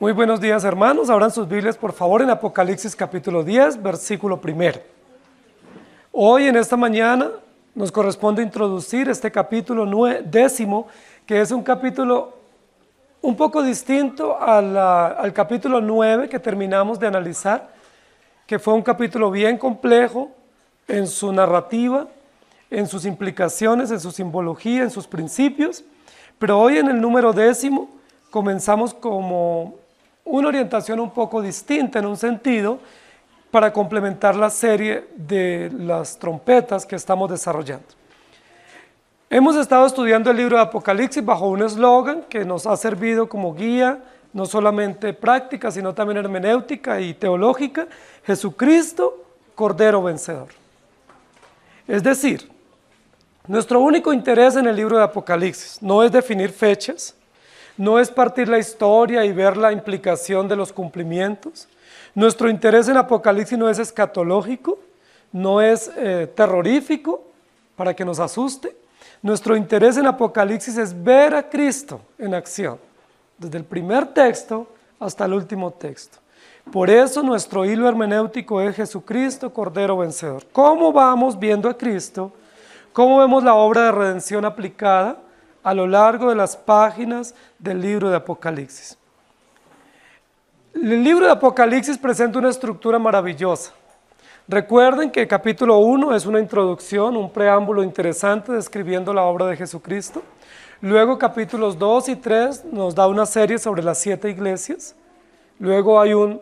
Muy buenos días, hermanos. Abran sus Biblias, por favor, en Apocalipsis capítulo 10, versículo 1. Hoy, en esta mañana, nos corresponde introducir este capítulo 10, que es un capítulo un poco distinto al capítulo 9 que terminamos de analizar, que fue un capítulo bien complejo en su narrativa, en sus implicaciones, en su simbología, en sus principios. Pero hoy, en el número 10, comenzamos como una orientación un poco distinta en un sentido para complementar la serie de las trompetas que estamos desarrollando. Hemos estado estudiando el libro de Apocalipsis bajo un eslogan que nos ha servido como guía, no solamente práctica, sino también hermenéutica y teológica: Jesucristo, Cordero Vencedor. Es decir, nuestro único interés en el libro de Apocalipsis no es definir fechas, no es partir la historia y ver la implicación de los cumplimientos. Nuestro interés en Apocalipsis no es escatológico, no es terrorífico para que nos asuste. Nuestro interés en Apocalipsis es ver a Cristo en acción, desde el primer texto hasta el último texto. Por eso nuestro hilo hermenéutico es Jesucristo, Cordero Vencedor. ¿Cómo vamos viendo a Cristo? ¿Cómo vemos la obra de redención aplicada a lo largo de las páginas del libro de Apocalipsis? El libro de Apocalipsis presenta una estructura maravillosa. Recuerden que el capítulo 1 es una introducción, un preámbulo interesante describiendo la obra de Jesucristo. Luego capítulos 2 y 3 nos da una serie sobre las 7 iglesias. Luego hay un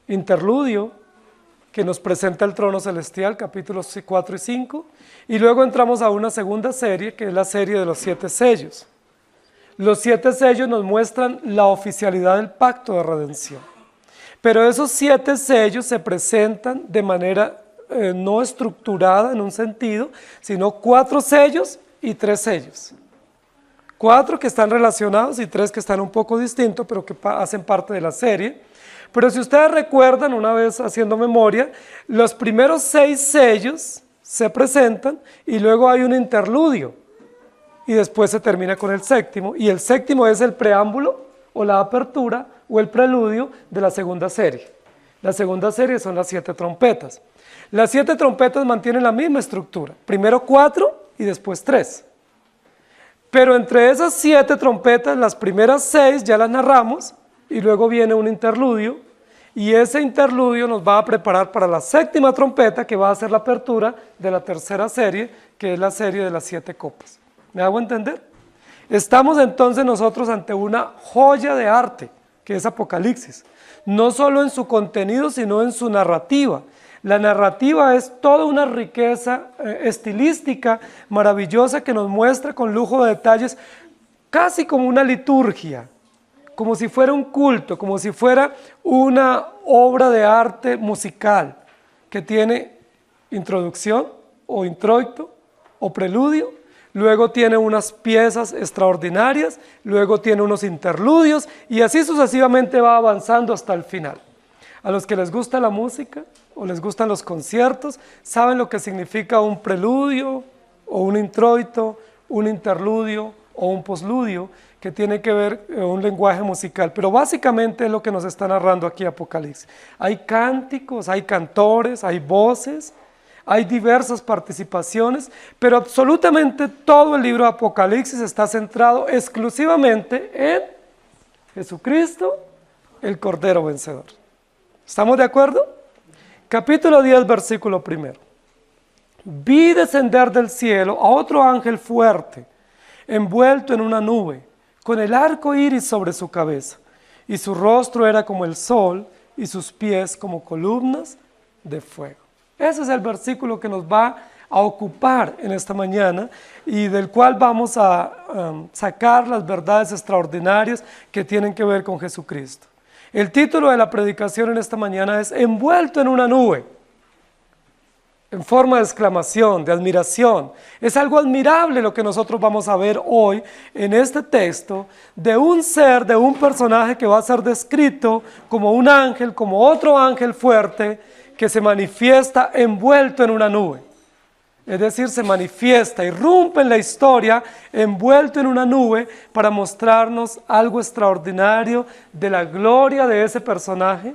interludio que nos presenta el trono celestial, capítulos 4 y 5. Y luego entramos a una segunda serie, que es la serie de los 7 sellos. Los 7 sellos nos muestran la oficialidad del pacto de redención. Pero esos 7 sellos se presentan de manera no estructurada en un sentido, sino 4 sellos y 3 sellos. 4 que están relacionados y 3 que están un poco distintos, pero que hacen parte de la serie. Pero si ustedes recuerdan, una vez haciendo memoria, los primeros 6 sellos se presentan y luego hay un interludio y después se termina con el séptimo, y el séptimo es el preámbulo o la apertura o el preludio de la segunda serie. La segunda serie son las 7 trompetas. Las 7 trompetas mantienen la misma estructura, primero 4 y después 3. Pero entre esas 7 trompetas, las primeras 6 ya las narramos y luego viene un interludio, y ese interludio nos va a preparar para la séptima trompeta, que va a ser la apertura de la tercera serie, que es la serie de las 7 copas. ¿Me hago entender? Estamos entonces nosotros ante una joya de arte, que es Apocalipsis, no solo en su contenido, sino en su narrativa. La narrativa es toda una riqueza estilística maravillosa que nos muestra con lujo de detalles, casi como una liturgia, como si fuera un culto, como si fuera una obra de arte musical que tiene introducción o introito o preludio, luego tiene unas piezas extraordinarias, luego tiene unos interludios y así sucesivamente va avanzando hasta el final. A los que les gusta la música o les gustan los conciertos, saben lo que significa un preludio o un introito, un interludio o un posludio, que tiene que ver un lenguaje musical, pero básicamente es lo que nos está narrando aquí Apocalipsis. Hay cánticos, hay cantores, hay voces, hay diversas participaciones, pero absolutamente todo el libro de Apocalipsis está centrado exclusivamente en Jesucristo, el Cordero Vencedor. ¿Estamos de acuerdo? Capítulo 10, versículo 1. Vi descender del cielo a otro ángel fuerte, envuelto en una nube, con el arco iris sobre su cabeza, y su rostro era como el sol, y sus pies como columnas de fuego. Ese es el versículo que nos va a ocupar en esta mañana, y del cual vamos a sacar las verdades extraordinarias que tienen que ver con Jesucristo. El título de la predicación en esta mañana es Envuelto en una nube, en forma de exclamación, de admiración. Es algo admirable lo que nosotros vamos a ver hoy en este texto, de un ser, de un personaje que va a ser descrito como un ángel, como otro ángel fuerte, que se manifiesta envuelto en una nube. Es decir, se manifiesta, irrumpe en la historia, envuelto en una nube, para mostrarnos algo extraordinario de la gloria de ese personaje,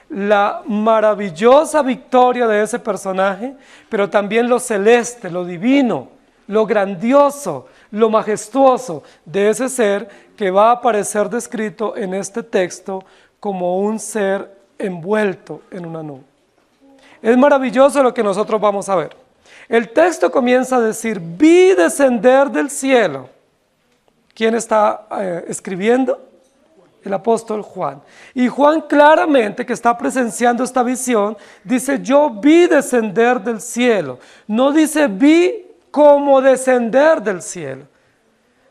la maravillosa victoria de ese personaje, pero también lo celeste, lo divino, lo grandioso, lo majestuoso de ese ser que va a aparecer descrito en este texto como un ser envuelto en una nube. Es maravilloso lo que nosotros vamos a ver. El texto comienza a decir, vi descender del cielo. ¿Quién está escribiendo? El apóstol Juan. Y Juan claramente, que está presenciando esta visión, dice, yo vi descender del cielo. No dice vi como descender del cielo.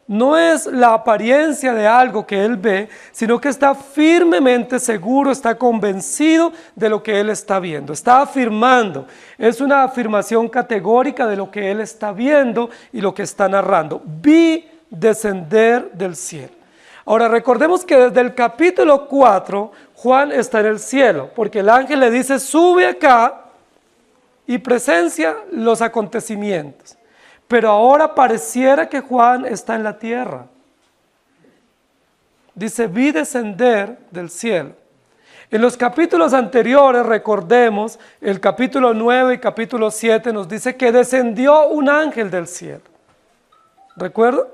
No es la apariencia de algo que él ve, sino que está firmemente seguro, está convencido de lo que él está viendo. Está afirmando, es una afirmación categórica de lo que él está viendo y lo que está narrando. Vi descender del cielo. Ahora recordemos que desde el capítulo 4, Juan está en el cielo, porque el ángel le dice, sube acá y presencia los acontecimientos. Pero ahora pareciera que Juan está en la tierra. Dice, vi descender del cielo. En los capítulos anteriores, recordemos, el capítulo 9 y capítulo 7 nos dice que descendió un ángel del cielo. ¿Recuerdan?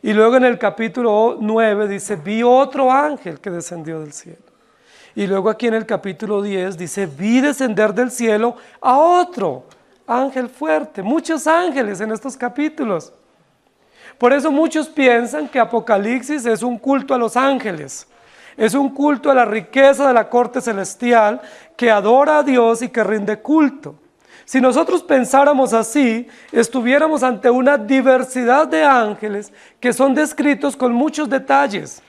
Y luego en el capítulo 9 dice, vi otro ángel que descendió del cielo. Y luego aquí en el capítulo 10 dice, vi descender del cielo a otro ángel fuerte. Muchos ángeles en estos capítulos. Por eso muchos piensan que Apocalipsis es un culto a los ángeles. Es un culto a la riqueza de la corte celestial que adora a Dios y que rinde culto. Si nosotros pensáramos así, estuviéramos ante una diversidad de ángeles que son descritos con muchos detalles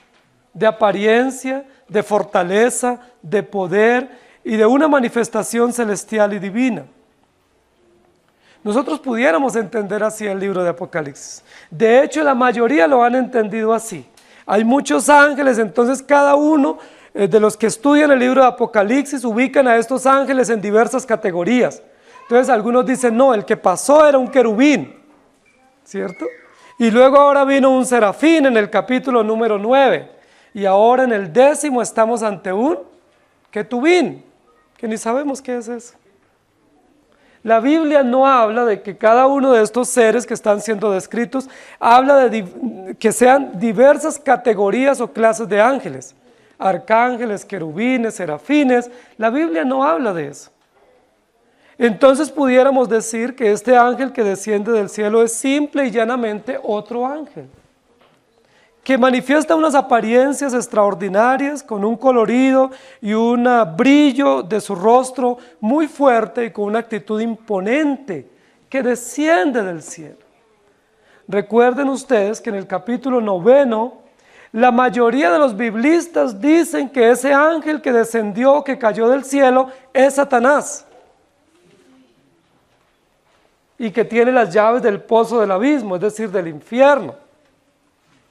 de apariencia, de fortaleza, de poder y de una manifestación celestial y divina. Nosotros pudiéramos entender así el libro de Apocalipsis. De hecho, la mayoría lo han entendido así. Hay muchos ángeles, entonces cada uno de los que estudian el libro de Apocalipsis ubican a estos ángeles en diversas categorías. Entonces algunos dicen, no, el que pasó era un querubín, ¿cierto? Y luego ahora vino un serafín en el capítulo número 9. Y ahora en el 10º estamos ante un querubín, que ni sabemos qué es eso. La Biblia no habla de que cada uno de estos seres que están siendo descritos, habla de que sean diversas categorías o clases de ángeles. Arcángeles, querubines, serafines. La Biblia no habla de eso. Entonces pudiéramos decir que este ángel que desciende del cielo es simple y llanamente otro ángel, que manifiesta unas apariencias extraordinarias con un colorido y un brillo de su rostro muy fuerte y con una actitud imponente que desciende del cielo. Recuerden ustedes que en el capítulo 9, la mayoría de los biblistas dicen que ese ángel que descendió, que cayó del cielo, es Satanás y que tiene las llaves del pozo del abismo, es decir, del infierno.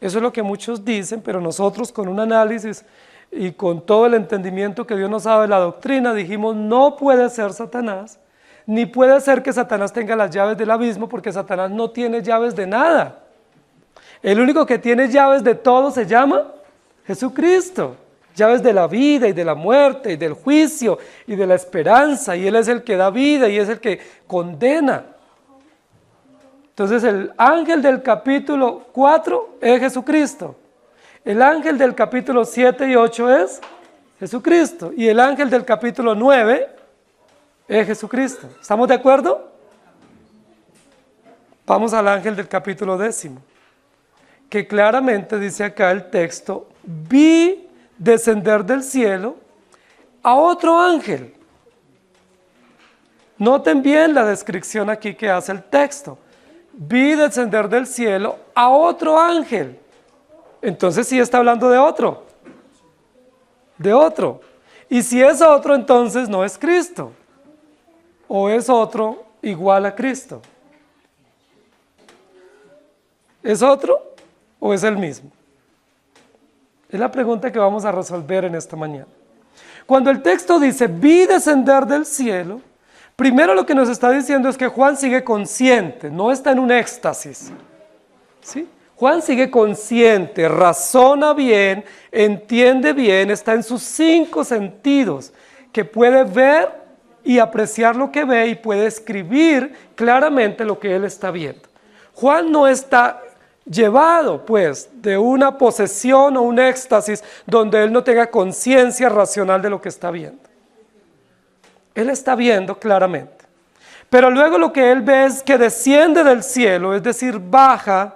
Eso es lo que muchos dicen, pero nosotros con un análisis y con todo el entendimiento que Dios nos da de la doctrina, dijimos no puede ser Satanás, ni puede ser que Satanás tenga las llaves del abismo, porque Satanás no tiene llaves de nada. El único que tiene llaves de todo se llama Jesucristo. Llaves de la vida y de la muerte y del juicio y de la esperanza, y Él es el que da vida y es el que condena. Entonces el ángel del capítulo 4 es Jesucristo, el ángel del capítulo 7 y 8 es Jesucristo, y el ángel del capítulo 9 es Jesucristo. ¿Estamos de acuerdo? Vamos al ángel del capítulo 10, que claramente dice acá el texto, vi descender del cielo a otro ángel. Noten bien la descripción aquí que hace el texto. Vi descender del cielo a otro ángel. Entonces sí está hablando de otro. De otro. Y si es otro, entonces no es Cristo. O es otro igual a Cristo. ¿Es otro o es el mismo? Es la pregunta que vamos a resolver en esta mañana. Cuando el texto dice, vi descender del cielo, Primero lo que nos está diciendo es que Juan sigue consciente, no está en un éxtasis, ¿sí? Juan sigue consciente, razona bien, entiende bien, está en sus 5 sentidos, que puede ver y apreciar lo que ve y puede escribir claramente lo que él está viendo. Juan no está llevado, pues, de una posesión o un éxtasis donde él no tenga conciencia racional de lo que está viendo. Él está viendo claramente. Pero luego lo que él ve es que desciende del cielo, es decir, baja,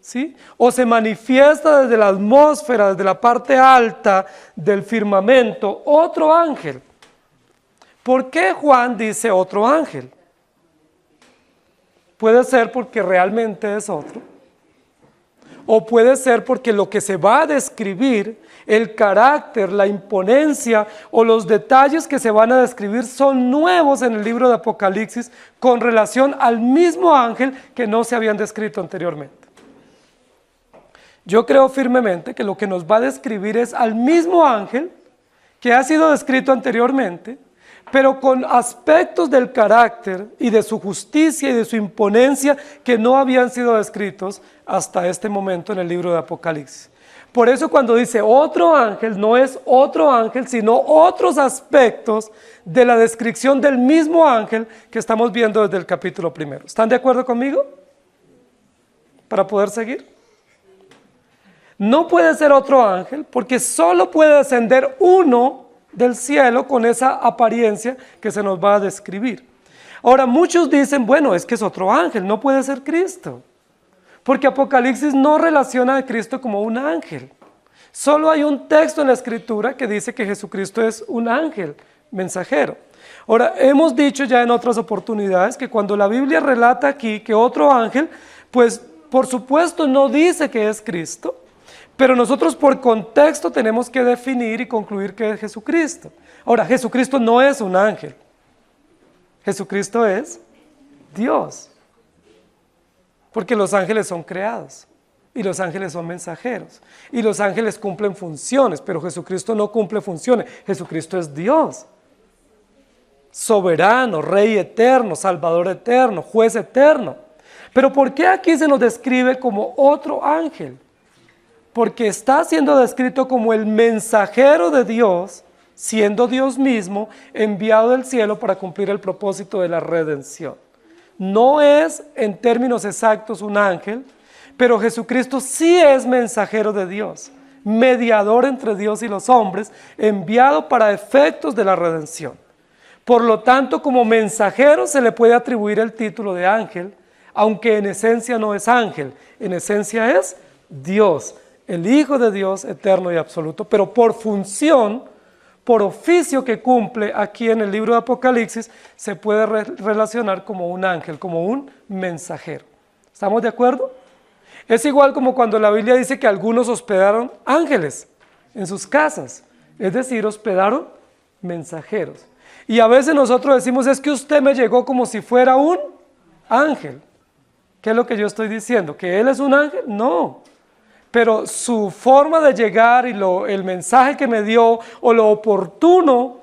¿sí? O se manifiesta desde la atmósfera, desde la parte alta del firmamento, otro ángel. ¿Por qué Juan dice otro ángel? Puede ser porque realmente es otro, o puede ser porque lo que se va a describir, el carácter, la imponencia o los detalles que se van a describir son nuevos en el libro de Apocalipsis con relación al mismo ángel que no se habían descrito anteriormente. Yo creo firmemente que lo que nos va a describir es al mismo ángel que ha sido descrito anteriormente, pero con aspectos del carácter y de su justicia y de su imponencia que no habían sido descritos hasta este momento en el libro de Apocalipsis. Por eso cuando dice otro ángel, no es otro ángel, sino otros aspectos de la descripción del mismo ángel que estamos viendo desde el capítulo 1. ¿Están de acuerdo conmigo? Para poder seguir. No puede ser otro ángel porque solo puede descender uno del cielo con esa apariencia que se nos va a describir. Ahora muchos dicen, bueno, es que es otro ángel, no puede ser Cristo, porque Apocalipsis no relaciona a Cristo como un ángel. Solo hay un texto en la Escritura que dice que Jesucristo es un ángel mensajero. Ahora, hemos dicho ya en otras oportunidades que cuando la Biblia relata aquí que otro ángel, pues por supuesto no dice que es Cristo, pero nosotros por contexto tenemos que definir y concluir que es Jesucristo. Ahora, Jesucristo no es un ángel. Jesucristo es Dios. Porque los ángeles son creados. Y los ángeles son mensajeros. Y los ángeles cumplen funciones, pero Jesucristo no cumple funciones. Jesucristo es Dios. Soberano, Rey eterno, Salvador eterno, Juez eterno. Pero ¿por qué aquí se nos describe como otro ángel? Porque está siendo descrito como el mensajero de Dios, siendo Dios mismo, enviado del cielo para cumplir el propósito de la redención. No es en términos exactos un ángel, pero Jesucristo sí es mensajero de Dios, mediador entre Dios y los hombres, enviado para efectos de la redención. Por lo tanto, como mensajero se le puede atribuir el título de ángel, aunque en esencia no es ángel, en esencia es Dios, el Hijo de Dios eterno y absoluto, pero por función, por oficio que cumple aquí en el libro de Apocalipsis, se puede relacionar como un ángel, como un mensajero. ¿Estamos de acuerdo? Es igual como cuando la Biblia dice que algunos hospedaron ángeles en sus casas, es decir, hospedaron mensajeros. Y a veces nosotros decimos, es que usted me llegó como si fuera un ángel. ¿Qué es lo que yo estoy diciendo? ¿Que él es un ángel? No. Pero su forma de llegar y el mensaje que me dio o lo oportuno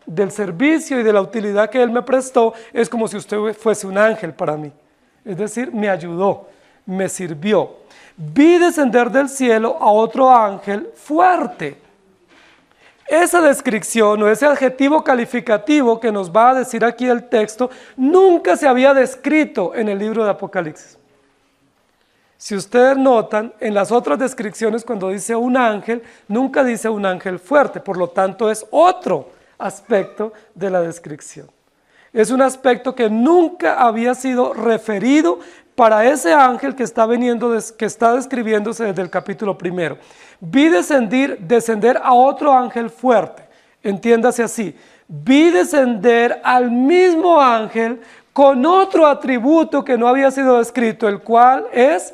del servicio y de la utilidad que él me prestó es como si usted fuese un ángel para mí. Es decir, me ayudó, me sirvió. Vi descender del cielo a otro ángel fuerte. Esa descripción o ese adjetivo calificativo que nos va a decir aquí el texto nunca se había descrito en el libro de Apocalipsis. Si ustedes notan, en las otras descripciones cuando dice un ángel, nunca dice un ángel fuerte, por lo tanto es otro aspecto de la descripción. Es un aspecto que nunca había sido referido para ese ángel que está describiéndose desde el capítulo 1. Vi descender a otro ángel fuerte, entiéndase así, vi descender al mismo ángel con otro atributo que no había sido descrito, el cual es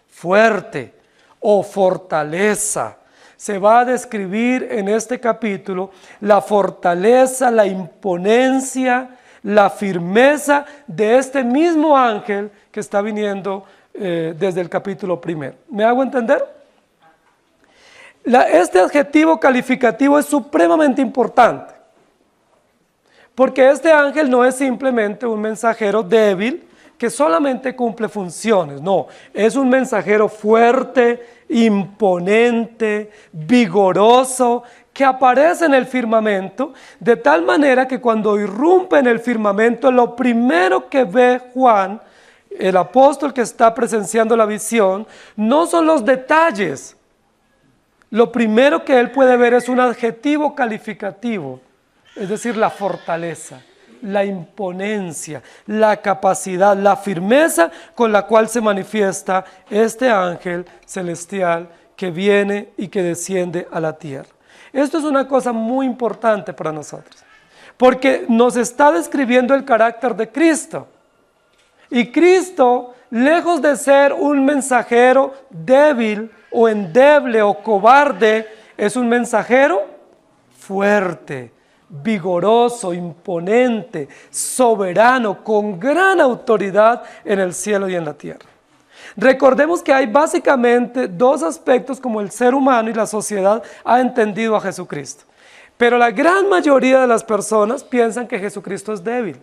fuerte o fortaleza. Se va a describir en este capítulo la fortaleza, la imponencia, la firmeza de este mismo ángel que está viniendo desde el capítulo 1. ¿Me hago entender? Este adjetivo calificativo es supremamente importante, Porque este ángel no es simplemente un mensajero débil que solamente cumple funciones, no, es un mensajero fuerte, imponente, vigoroso, que aparece en el firmamento, de tal manera que cuando irrumpe en el firmamento, lo primero que ve Juan, el apóstol que está presenciando la visión, no son los detalles. Lo primero que él puede ver es un adjetivo calificativo, es decir, la fortaleza, la imponencia, la capacidad, la firmeza con la cual se manifiesta este ángel celestial que viene y que desciende a la tierra. Esto es una cosa muy importante para nosotros, porque nos está describiendo el carácter de Cristo. Y Cristo, lejos de ser un mensajero débil o endeble o cobarde, es un mensajero fuerte, vigoroso, imponente, soberano, con gran autoridad en el cielo y en la tierra. Recordemos que hay básicamente dos aspectos como el ser humano y la sociedad ha entendido a Jesucristo. Pero la gran mayoría de las personas piensan que Jesucristo es débil.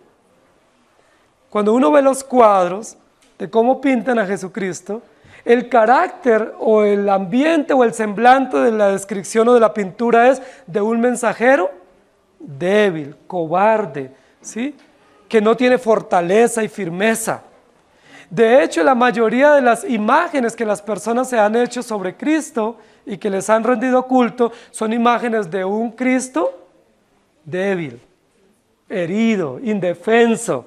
Cuando uno ve los cuadros de cómo pintan a Jesucristo, el carácter o el ambiente o el semblante de la descripción o de la pintura es de un mensajero débil, cobarde, ¿sí? Que no tiene fortaleza y firmeza. De hecho, la mayoría de las imágenes que las personas se han hecho sobre Cristo y que les han rendido culto son imágenes de un Cristo débil, herido, indefenso,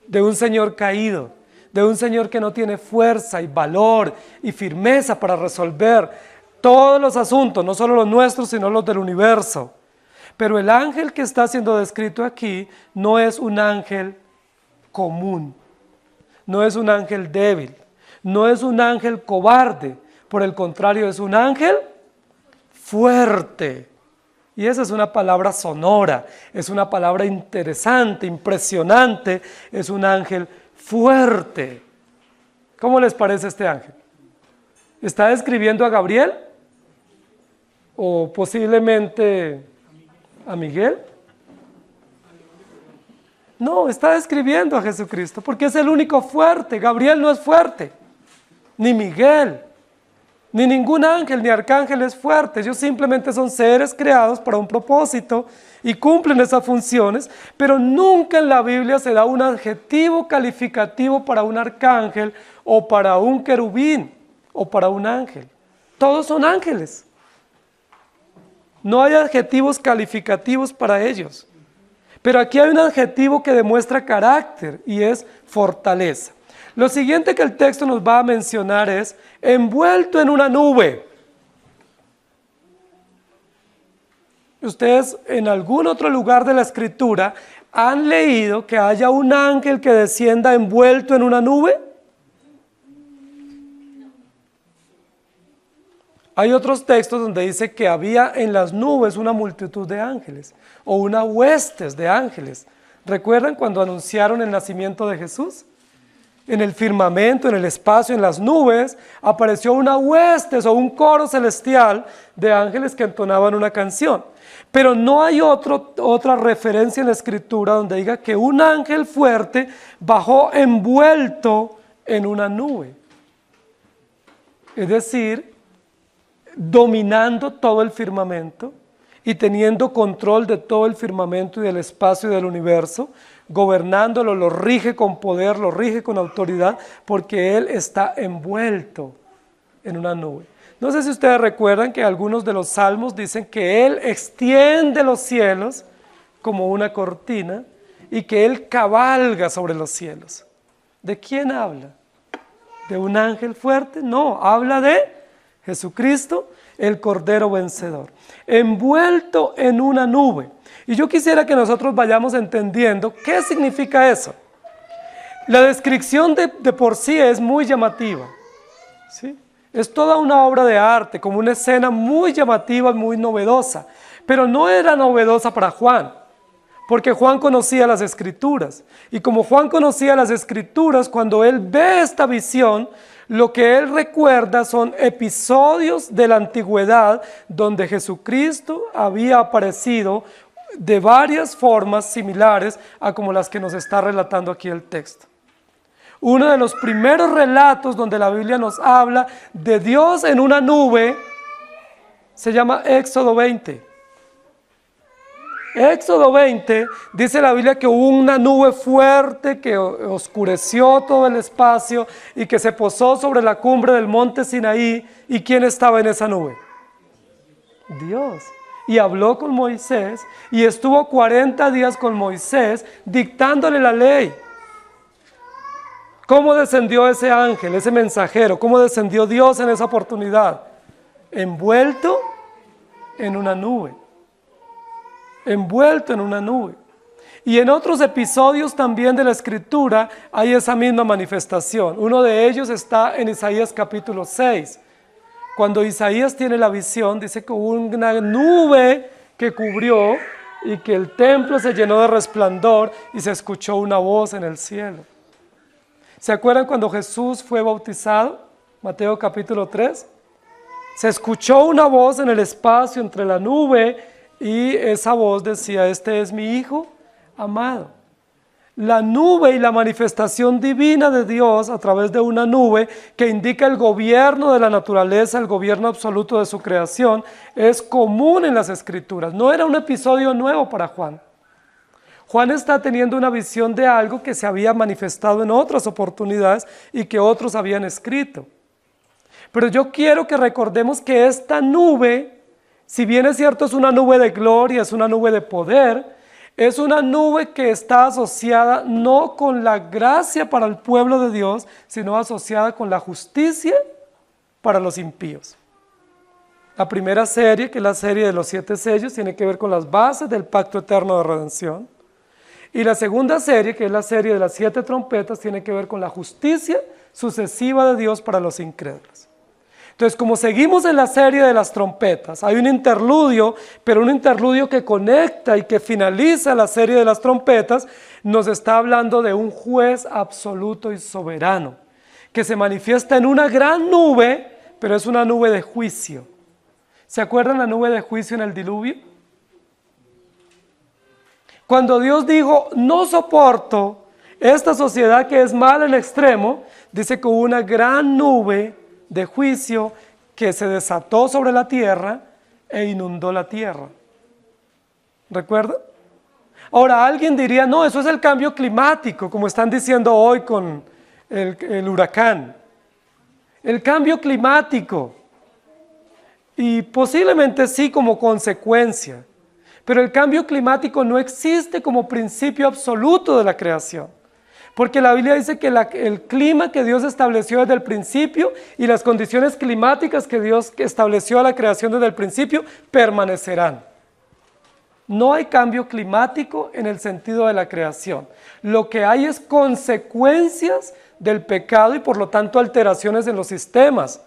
de un Señor caído, de un Señor que no tiene fuerza y valor y firmeza para resolver todos los asuntos, no solo los nuestros, sino los del universo. Pero el ángel que está siendo descrito aquí no es un ángel común, no es un ángel débil, no es un ángel cobarde, por el contrario es un ángel fuerte. Y esa es una palabra sonora, es una palabra interesante, impresionante, es un ángel fuerte. ¿Cómo les parece este ángel? ¿Está describiendo a Gabriel? ¿O posiblemente a Miguel? No, está describiendo a Jesucristo, porque es el único fuerte. Gabriel no es fuerte, ni Miguel, ni ningún ángel, ni arcángel es fuerte. Ellos simplemente son seres creados para un propósito y cumplen esas funciones, pero nunca en la Biblia se da un adjetivo calificativo para un arcángel o para un querubín o para un ángel. Todos son ángeles. No hay adjetivos calificativos para ellos. Pero aquí hay un adjetivo que demuestra carácter y es fortaleza. Lo siguiente que el texto nos va a mencionar es envuelto en una nube. Ustedes en algún otro lugar de la Escritura han leído que haya un ángel que descienda envuelto en una nube. Hay otros textos donde dice que había en las nubes una multitud de ángeles o una huestes de ángeles. ¿Recuerdan cuando anunciaron el nacimiento de Jesús? En el firmamento, en el espacio, en las nubes, apareció una huestes o un coro celestial de ángeles que entonaban una canción. Pero no hay otra referencia en la Escritura donde diga que un ángel fuerte bajó envuelto en una nube. Es decir, dominando todo el firmamento y teniendo control de todo el firmamento y del espacio y del universo, gobernándolo, lo rige con poder, lo rige con autoridad, porque Él está envuelto en una nube. No sé si ustedes recuerdan que algunos de los salmos dicen que Él extiende los cielos como una cortina y que Él cabalga sobre los cielos. ¿De quién habla? ¿De un ángel fuerte? No, habla de Jesucristo, el Cordero vencedor, envuelto en una nube. Y yo quisiera que nosotros vayamos entendiendo qué significa eso. La descripción de por sí es muy llamativa, ¿sí? Es toda una obra de arte, como una escena muy llamativa, muy novedosa. Pero no era novedosa para Juan, porque Juan conocía las Escrituras. Y como Juan conocía las Escrituras, cuando él ve esta visión, lo que él recuerda son episodios de la antigüedad donde Jesucristo había aparecido de varias formas similares a como las que nos está relatando aquí el texto. Uno de los primeros relatos donde la Biblia nos habla de Dios en una nube se llama Éxodo 20. Éxodo 20 dice la Biblia que hubo una nube fuerte que oscureció todo el espacio y que se posó sobre la cumbre del monte Sinaí. ¿Y quién estaba en esa nube? Dios. Y habló con Moisés y estuvo 40 días con Moisés dictándole la ley. ¿Cómo descendió ese ángel, ese mensajero? ¿Cómo descendió Dios en esa oportunidad? Envuelto en una nube. Envuelto en una nube. Y en otros episodios también de la Escritura hay esa misma manifestación. Uno de ellos está en Isaías capítulo 6. Cuando Isaías tiene la visión, dice que hubo una nube que cubrió y que el templo se llenó de resplandor y se escuchó una voz en el cielo. ¿Se acuerdan cuando Jesús fue bautizado? Mateo capítulo 3. Se escuchó una voz en el espacio entre la nube y esa voz decía: este es mi Hijo amado. La nube y la manifestación divina de Dios a través de una nube que indica el gobierno de la naturaleza, el gobierno absoluto de su creación, es común en las Escrituras. No era un episodio nuevo para Juan. Juan está teniendo una visión de algo que se había manifestado en otras oportunidades y que otros habían escrito. Pero yo quiero que recordemos que esta nube, si bien es cierto es una nube de gloria, es una nube de poder, es una nube que está asociada no con la gracia para el pueblo de Dios, sino asociada con la justicia para los impíos. La primera serie, que es la serie de los 7 sellos, tiene que ver con las bases del pacto eterno de redención. Y la segunda serie, que es la serie de las 7 trompetas, tiene que ver con la justicia sucesiva de Dios para los incrédulos. Entonces, como seguimos en la serie de las trompetas, hay un interludio, pero un interludio que conecta y que finaliza la serie de las trompetas, nos está hablando de un juez absoluto y soberano, que se manifiesta en una gran nube, pero es una nube de juicio. ¿Se acuerdan la nube de juicio en el diluvio? Cuando Dios dijo: no soporto esta sociedad que es mala en extremo, dice que hubo una gran nube de juicio que se desató sobre la tierra e inundó la tierra. ¿Recuerdan? Ahora alguien diría: no, eso es el cambio climático, como están diciendo hoy con el huracán. El cambio climático. Y posiblemente sí como consecuencia. Pero el cambio climático no existe como principio absoluto de la creación. Porque la Biblia dice que el clima que Dios estableció desde el principio y las condiciones climáticas que Dios estableció a la creación desde el principio permanecerán. No hay cambio climático en el sentido de la creación. Lo que hay es consecuencias del pecado y por lo tanto alteraciones en los sistemas,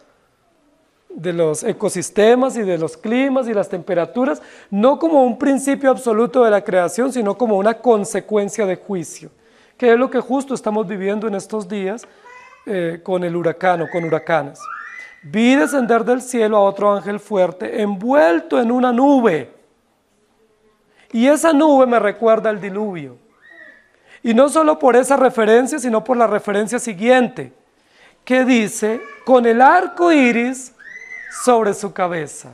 de los ecosistemas y de los climas y las temperaturas, no como un principio absoluto de la creación, sino como una consecuencia de juicio, que es lo que justo estamos viviendo en estos días con el huracán o con huracanes. Vi descender del cielo a otro ángel fuerte, envuelto en una nube, y esa nube me recuerda al diluvio. Y no solo por esa referencia, sino por la referencia siguiente, que dice: con el arco iris sobre su cabeza.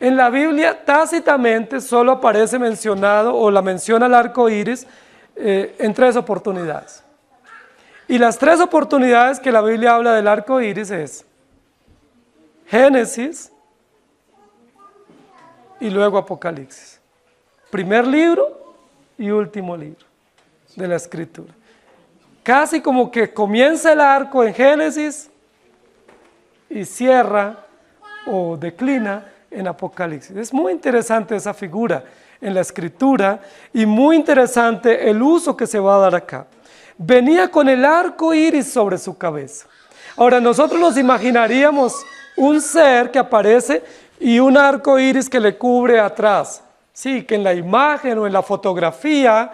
En la Biblia tácitamente solo aparece mencionado o la menciona el arco iris en 3 oportunidades. Y las 3 oportunidades que la Biblia habla del arco iris es Génesis y luego Apocalipsis. Primer libro y último libro de la Escritura. Casi como que comienza el arco en Génesis y cierra o declina en Apocalipsis. Es muy interesante esa figura en la Escritura y muy interesante el uso que se va a dar acá. Venía con el arco iris sobre su cabeza. Ahora nosotros nos imaginaríamos un ser que aparece y un arco iris que le cubre atrás. Sí, que en la imagen o en la fotografía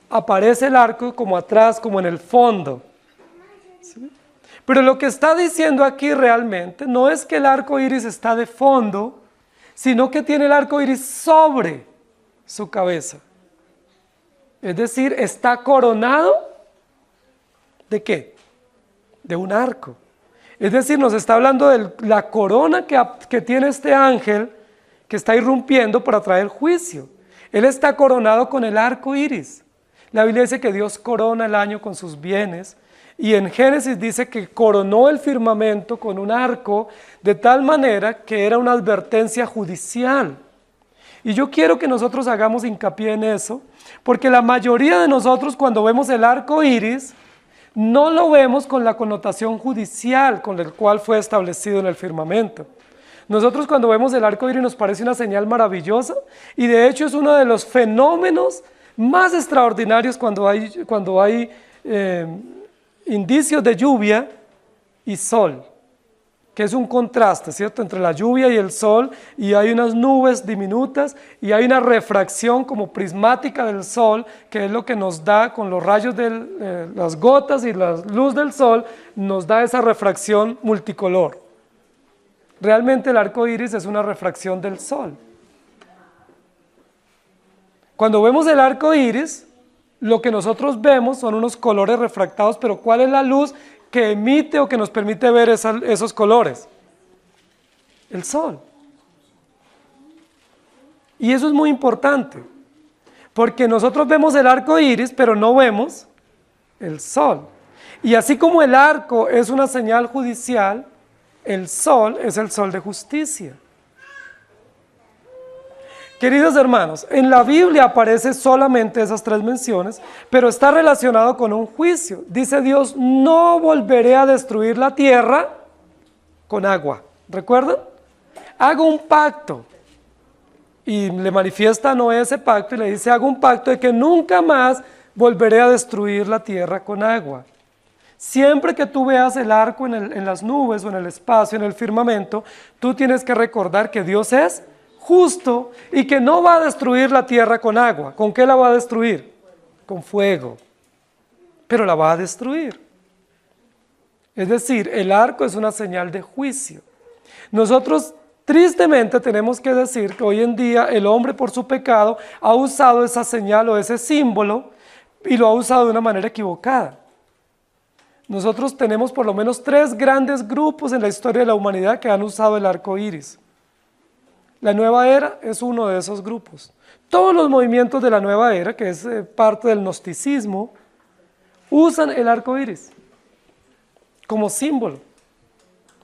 aparece el arco como atrás, como en el fondo. ¿Sí? Pero lo que está diciendo aquí realmente no es que el arco iris está de fondo, sino que tiene el arco iris sobre su cabeza. Es decir, está coronado ¿de qué? De un arco. Es decir, nos está hablando de la corona que tiene este ángel que está irrumpiendo para traer juicio. Él está coronado con el arco iris. La Biblia dice que Dios corona el año con sus bienes, y en Génesis dice que coronó el firmamento con un arco de tal manera que era una advertencia judicial. Y yo quiero que nosotros hagamos hincapié en eso, porque la mayoría de nosotros cuando vemos el arco iris, no lo vemos con la connotación judicial con el cual fue establecido en el firmamento. Nosotros cuando vemos el arco iris nos parece una señal maravillosa, y de hecho es uno de los fenómenos más extraordinarios cuando hay indicios de lluvia y sol, que es un contraste, ¿cierto?, entre la lluvia y el sol, y hay unas nubes diminutas y hay una refracción como prismática del sol, que es lo que nos da con los rayos de las gotas y la luz del sol, nos da esa refracción multicolor. Realmente el arco iris es una refracción del sol. Cuando vemos el arco iris, lo que nosotros vemos son unos colores refractados, pero ¿cuál es la luz que emite o que nos permite ver esos colores? El sol. Y eso es muy importante, porque nosotros vemos el arco iris, pero no vemos el sol. Y así como el arco es una señal judicial, el sol es el sol de justicia. Queridos hermanos, en la Biblia aparecen solamente esas tres menciones, pero está relacionado con un juicio. Dice Dios: no volveré a destruir la tierra con agua. ¿Recuerdan? Hago un pacto. Y le manifiesta a Noé ese pacto y le dice: hago un pacto de que nunca más volveré a destruir la tierra con agua. Siempre que tú veas el arco en las nubes o en el espacio, en el firmamento, tú tienes que recordar que Dios es justo y que no va a destruir la tierra con agua. ¿Con qué la va a destruir? Con fuego. Pero la va a destruir. Es decir, el arco es una señal de juicio. Nosotros tristemente tenemos que decir que hoy en día el hombre, por su pecado, ha usado esa señal o ese símbolo y lo ha usado de una manera equivocada. Nosotros tenemos por lo menos 3 grandes grupos en la historia de la humanidad que han usado el arco iris. La nueva era es uno de esos grupos. Todos los movimientos de la nueva era, que es parte del gnosticismo, usan el arco iris como símbolo.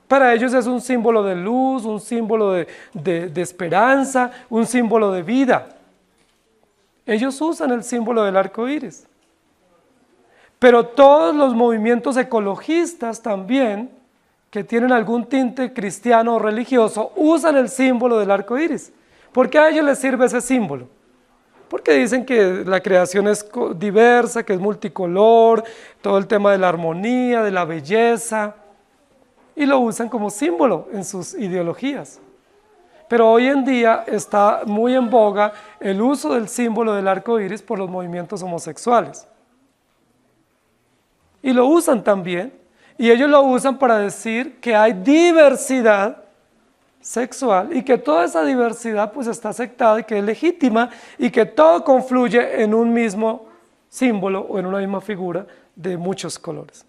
Para ellos es un símbolo de luz, un símbolo de esperanza, un símbolo de vida. Ellos usan el símbolo del arco iris. Pero todos los movimientos ecologistas también, que tienen algún tinte cristiano o religioso, usan el símbolo del arco iris. ¿Por qué a ellos les sirve ese símbolo? Porque dicen que la creación es diversa, que es multicolor, todo el tema de la armonía, de la belleza, y lo usan como símbolo en sus ideologías. Pero hoy en día está muy en boga el uso del símbolo del arco iris por los movimientos homosexuales. Y lo usan también, y ellos lo usan para decir que hay diversidad sexual y que toda esa diversidad pues está aceptada y que es legítima y que todo confluye en un mismo símbolo o en una misma figura de muchos colores.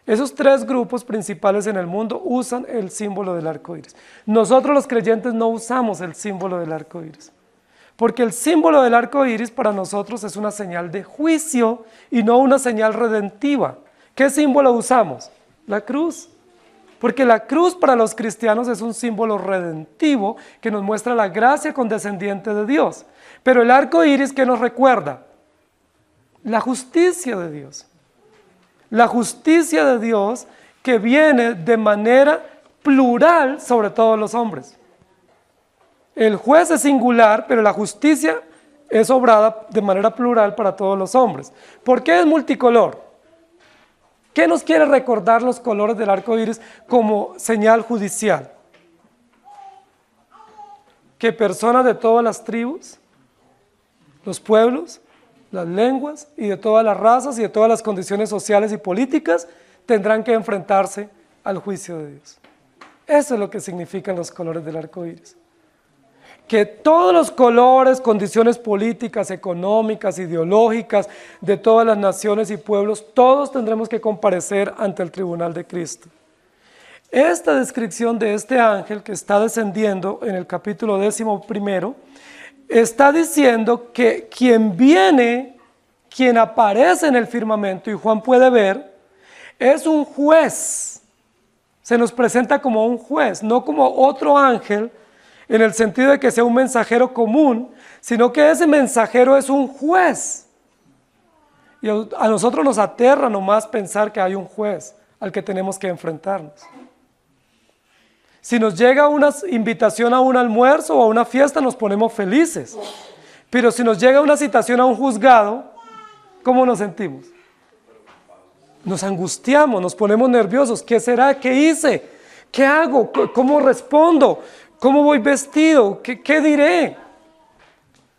Esos 3 grupos principales en el mundo usan el símbolo del arco iris. Nosotros los creyentes no usamos el símbolo del arco iris, porque el símbolo del arco iris para nosotros es una señal de juicio y no una señal redentiva. ¿Qué símbolo usamos? La cruz. Porque la cruz para los cristianos es un símbolo redentivo que nos muestra la gracia condescendiente de Dios. Pero el arco iris, ¿qué nos recuerda? La justicia de Dios. La justicia de Dios que viene de manera plural sobre todos los hombres. El juez es singular, pero la justicia es obrada de manera plural para todos los hombres. ¿Por qué es multicolor? ¿Qué nos quiere recordar los colores del arco iris como señal judicial? Que personas de todas las tribus, los pueblos, las lenguas y de todas las razas y de todas las condiciones sociales y políticas tendrán que enfrentarse al juicio de Dios. Eso es lo que significan los colores del arco iris. que todos los colores, condiciones políticas, económicas, ideológicas de todas las naciones y pueblos, todos tendremos que comparecer ante el tribunal de Cristo. Esta descripción de este ángel que está descendiendo en el capítulo 11, está diciendo que quien viene, quien aparece en el firmamento, y Juan puede ver, es un juez. Se nos presenta como un juez, no como otro ángel, en el sentido de que sea un mensajero común, sino que ese mensajero es un juez. Y a nosotros nos aterra nomás pensar que hay un juez al que tenemos que enfrentarnos. Si nos llega una invitación a un almuerzo o a una fiesta, nos ponemos felices. Pero si nos llega una citación a un juzgado, ¿cómo nos sentimos? Nos angustiamos, nos ponemos nerviosos. ¿Qué será? ¿Qué hice? ¿Qué hago? ¿Cómo respondo? ¿Cómo voy vestido? ¿Qué diré?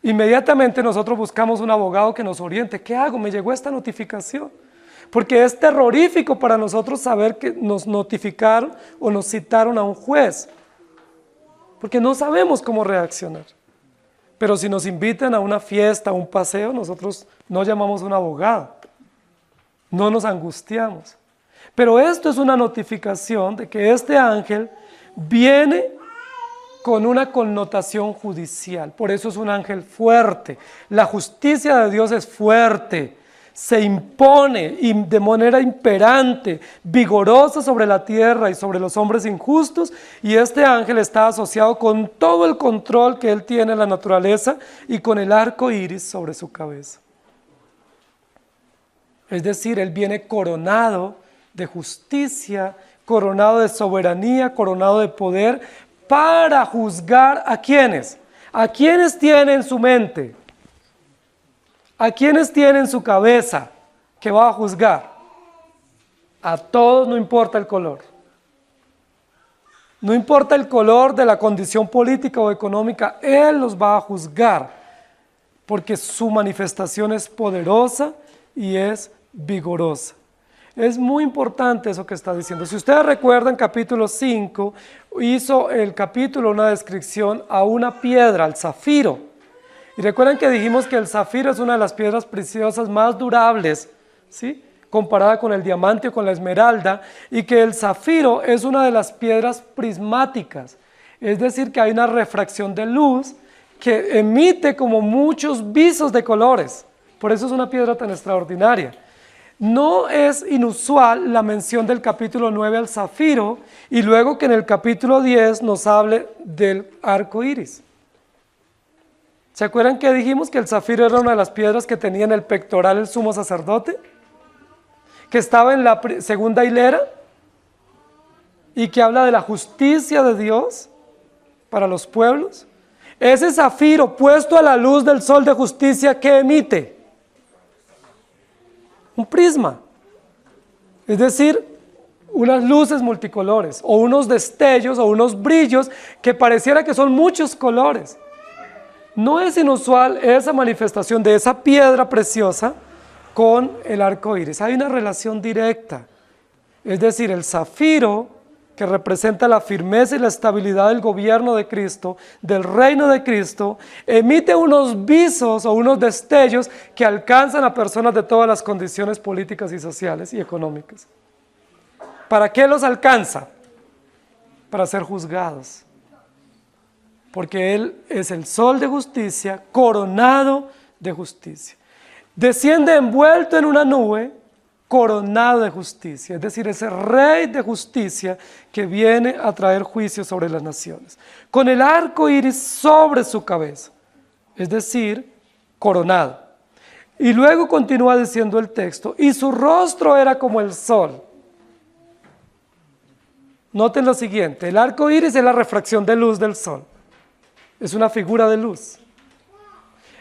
Inmediatamente nosotros buscamos un abogado que nos oriente. ¿Qué hago? Me llegó esta notificación. Porque es terrorífico para nosotros saber que nos notificaron o nos citaron a un juez. Porque no sabemos cómo reaccionar. Pero si nos invitan a una fiesta, a un paseo, nosotros no llamamos a un abogado. No nos angustiamos. Pero esto es una notificación de que este ángel viene con una connotación judicial. Por eso es un ángel fuerte. La justicia de Dios es fuerte. Se impone de manera imperante, vigorosa sobre la tierra y sobre los hombres injustos, y este ángel está asociado con todo el control que él tiene en la naturaleza y con el arco iris sobre su cabeza. Es decir, él viene coronado de justicia, coronado de soberanía, coronado de poder, para juzgar ¿a quiénes? ¿A quiénes tiene en su mente? ¿A quiénes tiene en su cabeza que va a juzgar? A todos, no importa el color. No importa el color de la condición política o económica, Él los va a juzgar, porque su manifestación es poderosa y es vigorosa. Es muy importante eso que está diciendo. Si ustedes recuerdan, capítulo 5, hizo el capítulo una descripción a una piedra, al zafiro. Y recuerden que dijimos que el zafiro es una de las piedras preciosas más durables, ¿sí?, comparada con el diamante o con la esmeralda, y que el zafiro es una de las piedras prismáticas, es decir, que hay una refracción de luz que emite como muchos visos de colores. Por eso es una piedra tan extraordinaria. No es inusual la mención del capítulo 9 al zafiro, y luego que en el capítulo 10 nos hable del arco iris. ¿Se acuerdan que dijimos que el zafiro era una de las piedras que tenía en el pectoral el sumo sacerdote? Que estaba en la segunda hilera y que habla de la justicia de Dios para los pueblos. Ese zafiro puesto a la luz del sol de justicia, ¿qué emite? Un prisma. Es decir, unas luces multicolores o unos destellos o unos brillos que pareciera que son muchos colores. No es inusual esa manifestación de esa piedra preciosa con el arco iris. Hay una relación directa. Es decir, el zafiro, que representa la firmeza y la estabilidad del gobierno de Cristo, del reino de Cristo, emite unos visos o unos destellos que alcanzan a personas de todas las condiciones políticas y sociales y económicas. ¿Para qué los alcanza? Para ser juzgados. Porque Él es el sol de justicia, coronado de justicia. Desciende envuelto en una nube, coronado de justicia. Es decir, ese rey de justicia que viene a traer juicio sobre las naciones. Con el arco iris sobre su cabeza. Es decir, coronado. Y luego continúa diciendo el texto, y su rostro era como el sol. Noten lo siguiente, el arco iris es la refracción de luz del sol. Es una figura de luz.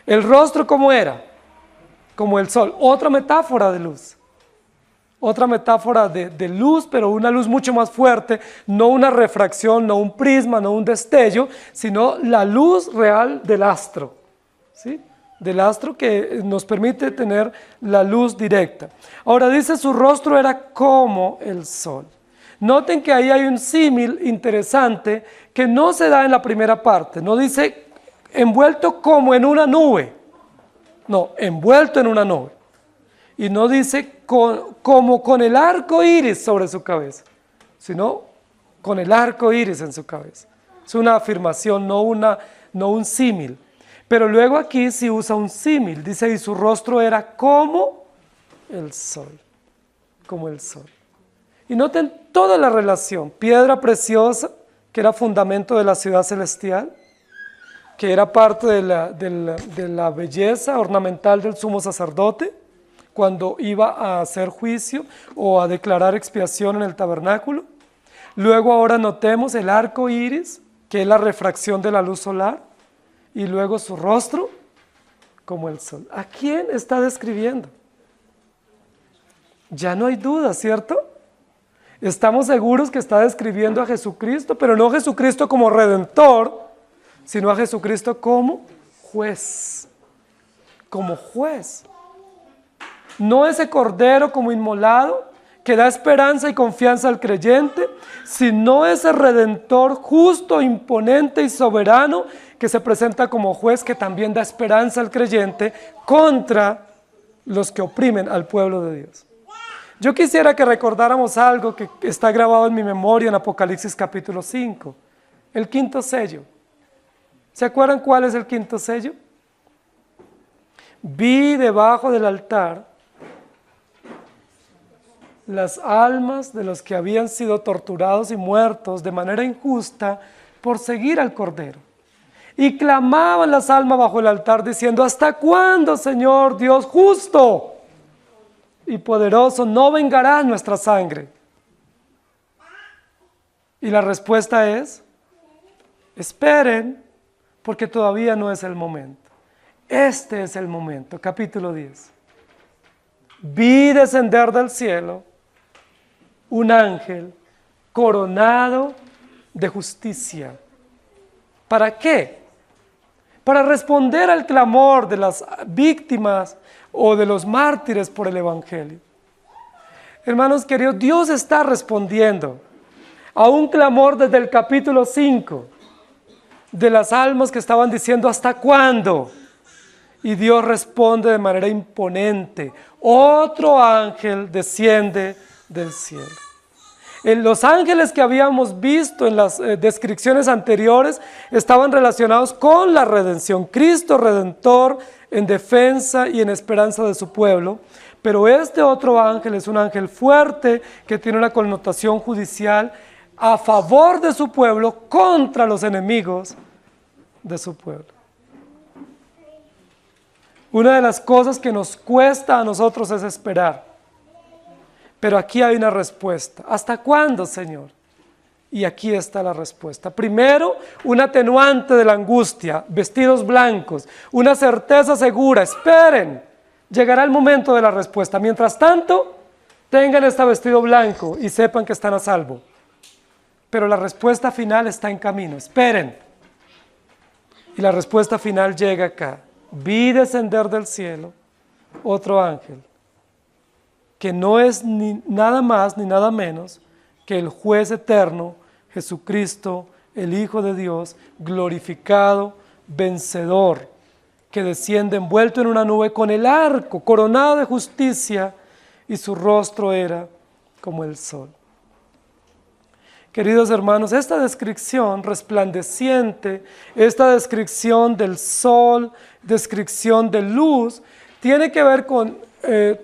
¿El rostro cómo era? Como el sol. Otra metáfora de luz. Otra metáfora de luz, pero una luz mucho más fuerte. No una refracción, no un prisma, no un destello, sino la luz real del astro. ¿Sí? Del astro que nos permite tener la luz directa. Ahora dice, su rostro era como el sol. Noten que ahí hay un símil interesante que no se da en la primera parte. No dice envuelto como en una nube. No, envuelto en una nube. Y no dice como con el arco iris sobre su cabeza, sino con el arco iris en su cabeza. Es una afirmación, no un símil. Pero luego aquí sí usa un símil. Dice, y su rostro era como el sol. Como el sol. Y noten toda la relación. Piedra preciosa, que era fundamento de la ciudad celestial, que era parte de la belleza ornamental del sumo sacerdote, cuando iba a hacer juicio o a declarar expiación en el tabernáculo. Luego ahora notemos el arco iris, que es la refracción de la luz solar, y luego su rostro como el sol. ¿A quién está describiendo? Ya no hay duda, ¿cierto? Estamos seguros que está describiendo a Jesucristo, pero no a Jesucristo como redentor, sino a Jesucristo como juez. Como juez. No ese cordero como inmolado que da esperanza y confianza al creyente, sino ese redentor justo, imponente y soberano que se presenta como juez, que también da esperanza al creyente contra los que oprimen al pueblo de Dios. Yo quisiera que recordáramos algo que está grabado en mi memoria en Apocalipsis capítulo 5, el quinto sello. ¿Se acuerdan cuál es el quinto sello? Vi debajo del altar las almas de los que habían sido torturados y muertos de manera injusta por seguir al Cordero. Y clamaban las almas bajo el altar diciendo, ¿hasta cuándo, Señor Dios justo y poderoso, no vengarás nuestra sangre? Y la respuesta es, esperen, porque todavía no es el momento. Este es el momento. Capítulo 10. Vi descender del cielo un ángel coronado de justicia. ¿Para qué? Para responder al clamor de las víctimas o de los mártires por el Evangelio. Hermanos queridos, Dios está respondiendo a un clamor desde el capítulo 5 de las almas que estaban diciendo ¿hasta cuándo? Y Dios responde de manera imponente. Otro ángel desciende del cielo. Los ángeles que habíamos visto en las descripciones anteriores estaban relacionados con la redención. Cristo redentor en defensa y en esperanza de su pueblo. Pero este otro ángel es un ángel fuerte que tiene una connotación judicial a favor de su pueblo contra los enemigos de su pueblo. Una de las cosas que nos cuesta a nosotros es esperar. Pero aquí hay una respuesta. ¿Hasta cuándo, Señor? Y aquí está la respuesta. Primero, un atenuante de la angustia, vestidos blancos, una certeza segura. Esperen, llegará el momento de la respuesta. Mientras tanto, tengan este vestido blanco y sepan que están a salvo. Pero la respuesta final está en camino. Esperen. Y la respuesta final llega acá. Vi descender del cielo otro ángel, que no es ni nada más ni nada menos que el juez eterno, Jesucristo, el Hijo de Dios, glorificado, vencedor, que desciende envuelto en una nube con el arco, coronado de justicia, y su rostro era como el sol. Queridos hermanos, esta descripción resplandeciente, esta descripción del sol, descripción de luz, tiene que ver con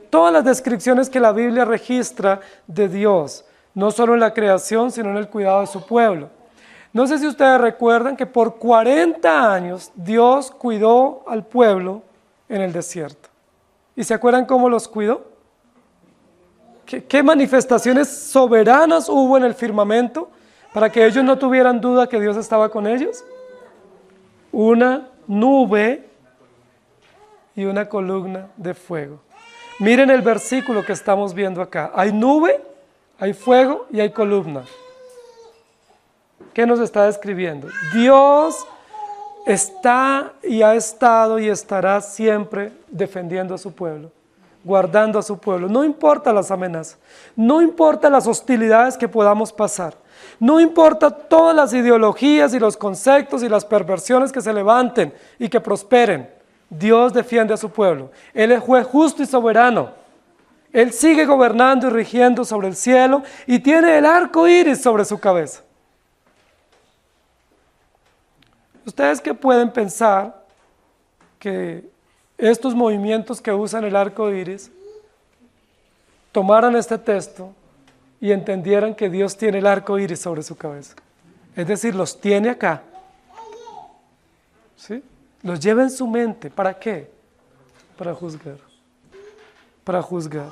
todas las descripciones que la Biblia registra de Dios, no solo en la creación, sino en el cuidado de su pueblo. No sé si ustedes recuerdan que por 40 años Dios cuidó al pueblo en el desierto. ¿Y se acuerdan cómo los cuidó? ¿Qué manifestaciones soberanas hubo en el firmamento para que ellos no tuvieran duda que Dios estaba con ellos? Una nube y una columna de fuego. Miren el versículo que estamos viendo acá. Hay nube, hay fuego y hay columna. ¿Qué nos está describiendo? Dios está y ha estado y estará siempre defendiendo a su pueblo. guardando a su pueblo. No importa las amenazas, no importa las hostilidades que podamos pasar, no importa todas las ideologías y los conceptos y las perversiones que se levanten y que prosperen. Dios defiende a su pueblo. Él es juez justo y soberano. Él sigue gobernando y rigiendo sobre el cielo y tiene el arco iris sobre su cabeza. ¿Ustedes qué pueden pensar que estos movimientos que usan el arco iris tomaran este texto y entendieran que Dios tiene el arco iris sobre su cabeza? Es decir, los tiene acá. ¿Sí? Los lleva en su mente. ¿Para qué? Para juzgar. Para juzgar.